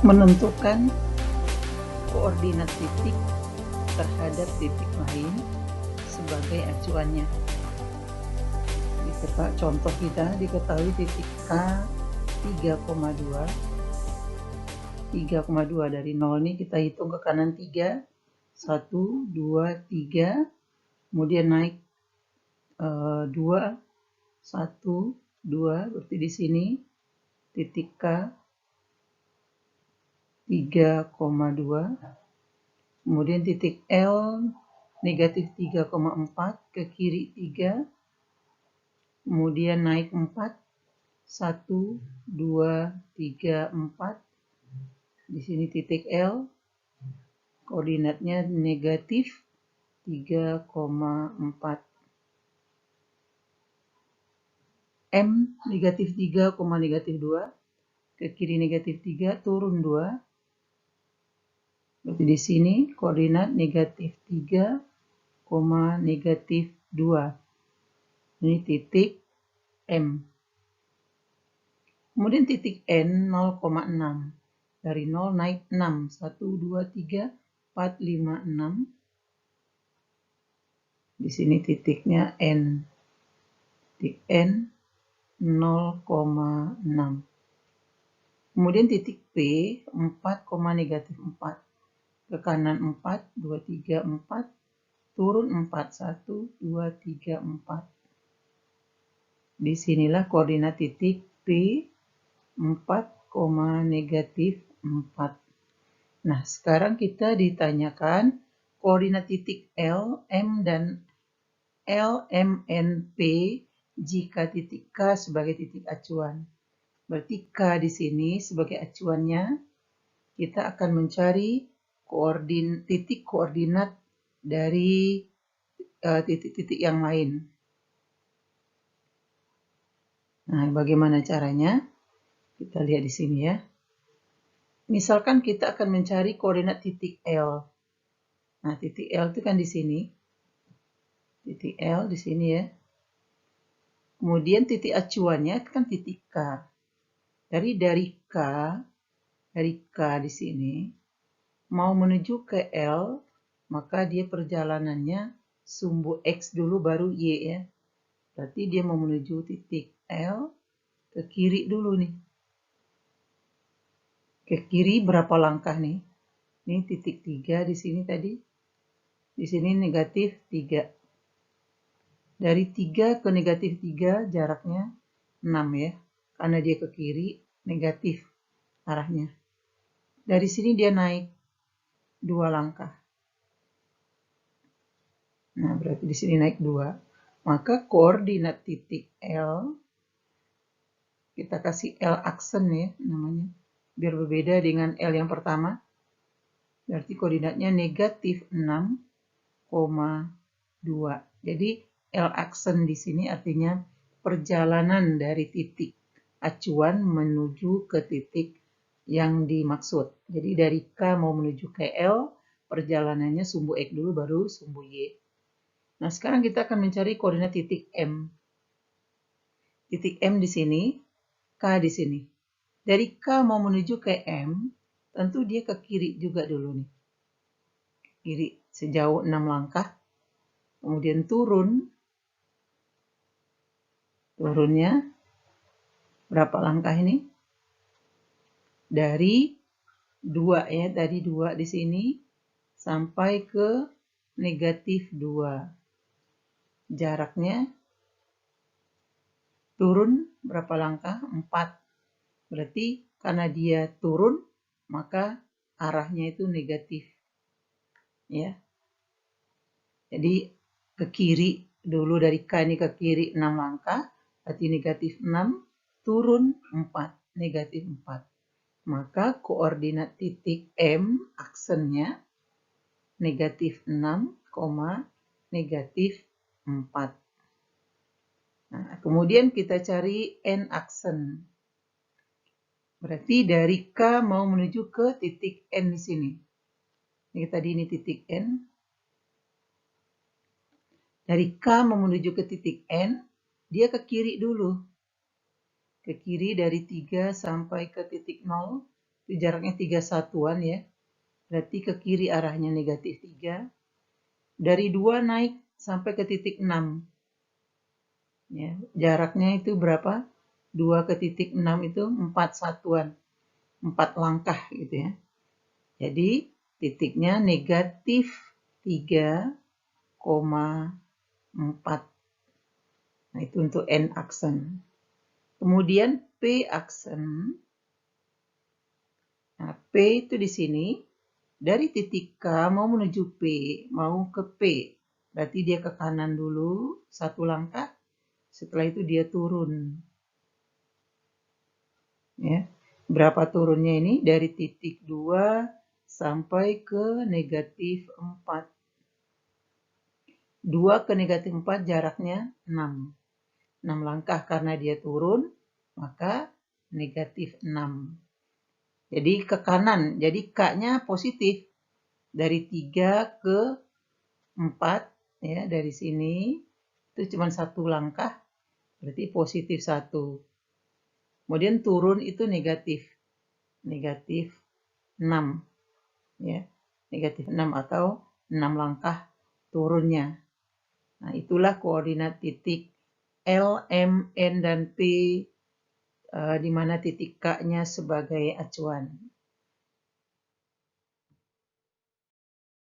menentukan koordinat titik terhadap titik lain sebagai acuannya. Contoh kita diketahui titik K 3,2. 3,2 dari 0 ini kita hitung ke kanan 3. 1, 2, 3. Kemudian naik 2, 1, 2. Berarti di sini titik K 3,2. Kemudian titik L negatif 3,4 ke kiri 3. Kemudian naik 4. 1, 2, 3, 4. Di sini titik L, koordinatnya negatif 3,4. M negatif 3, negatif 2. Ke kiri negatif 3, turun 2. Berarti di sini koordinat negatif 3, negatif 2. Ini titik M. Kemudian titik N 0,6. Dari 0 naik 6. 1, 2, 3, 4, 5, 6. Di sini titiknya N. Titik N 0,6. Kemudian titik P 4, negatif 4. Ke kanan 4, 2, 3, 4. Turun 4, 1, 2, 3, 4. Disinilah koordinat titik P 4, negatif 4. Nah, sekarang kita ditanyakan koordinat titik L, M, dan L, M, N, P jika titik K sebagai titik acuan. Berarti K di sini sebagai acuannya, kita akan mencari titik koordinat dari titik-titik yang lain. Nah, bagaimana caranya? Kita lihat di sini ya. Misalkan kita akan mencari koordinat titik L. Nah, titik L itu kan di sini. Titik L di sini ya. Kemudian titik acuannya kan titik K. Dari K di sini mau menuju ke L, maka dia perjalanannya sumbu X dulu baru Y ya. Berarti dia mau menuju titik L ke kiri dulu nih. Ke kiri berapa langkah nih? Ini titik 3 di sini tadi. Di sini negatif 3. Dari 3 ke negatif 3 jaraknya 6 ya. Karena dia ke kiri, negatif arahnya. Dari sini dia naik 2 langkah. Nah, berarti di sini naik 2. Maka koordinat titik L, kita kasih L aksen ya namanya. Biar berbeda dengan L yang pertama. Berarti koordinatnya negatif 6,2. Jadi L aksen di sini artinya perjalanan dari titik acuan menuju ke titik yang dimaksud. Jadi dari K mau menuju ke L, perjalanannya sumbu X dulu baru sumbu Y. Nah, sekarang kita akan mencari koordinat titik M. Titik M di sini, K di sini. Dari K mau menuju ke M, tentu dia ke kiri juga dulu nih. Kiri sejauh 6 langkah. Kemudian turunnya berapa langkah ini? Dari 2 ya, dari 2 di sini sampai ke negatif 2. Jaraknya turun berapa langkah? 4. Berarti karena dia turun, maka arahnya itu negatif. Ya. Jadi ke kiri dulu, dari K ini ke kiri 6 langkah, berarti negatif 6, turun 4, negatif 4. Maka koordinat titik M aksennya negatif 6, negatif 4. Nah, kemudian kita cari N aksen. Berarti dari K mau menuju ke titik N di sini. Ini tadi ini titik N. Dari K mau menuju ke titik N, dia ke kiri dulu. Ke kiri dari 3 sampai ke titik 0. itu jaraknya 3 satuan ya. Berarti ke kiri arahnya negatif 3. Dari 2 naik sampai ke titik 6. Ya, jaraknya itu berapa? 2 ke titik 6 itu 4 satuan. 4 langkah gitu ya. Jadi titiknya negatif 3,4. Nah, itu untuk N aksen. Kemudian P aksen. Nah, P itu di sini. Dari titik K mau menuju P, mau ke P. Berarti dia ke kanan dulu, satu langkah. Setelah itu dia turun. Ya. Berapa turunnya ini? Dari titik 2 sampai ke negatif 4. 2 ke negatif 4 jaraknya 6. 6 langkah karena dia turun, maka negatif 6. Jadi ke kanan, jadi K-nya positif. Dari 3 ke 4, ya dari sini, itu cuma satu langkah, berarti positif 1. Kemudian turun itu negatif. Negatif 6. Ya, negatif 6 atau 6 langkah turunnya. Nah, itulah koordinat titik L, M, N, dan P di mana titik K-nya sebagai acuan.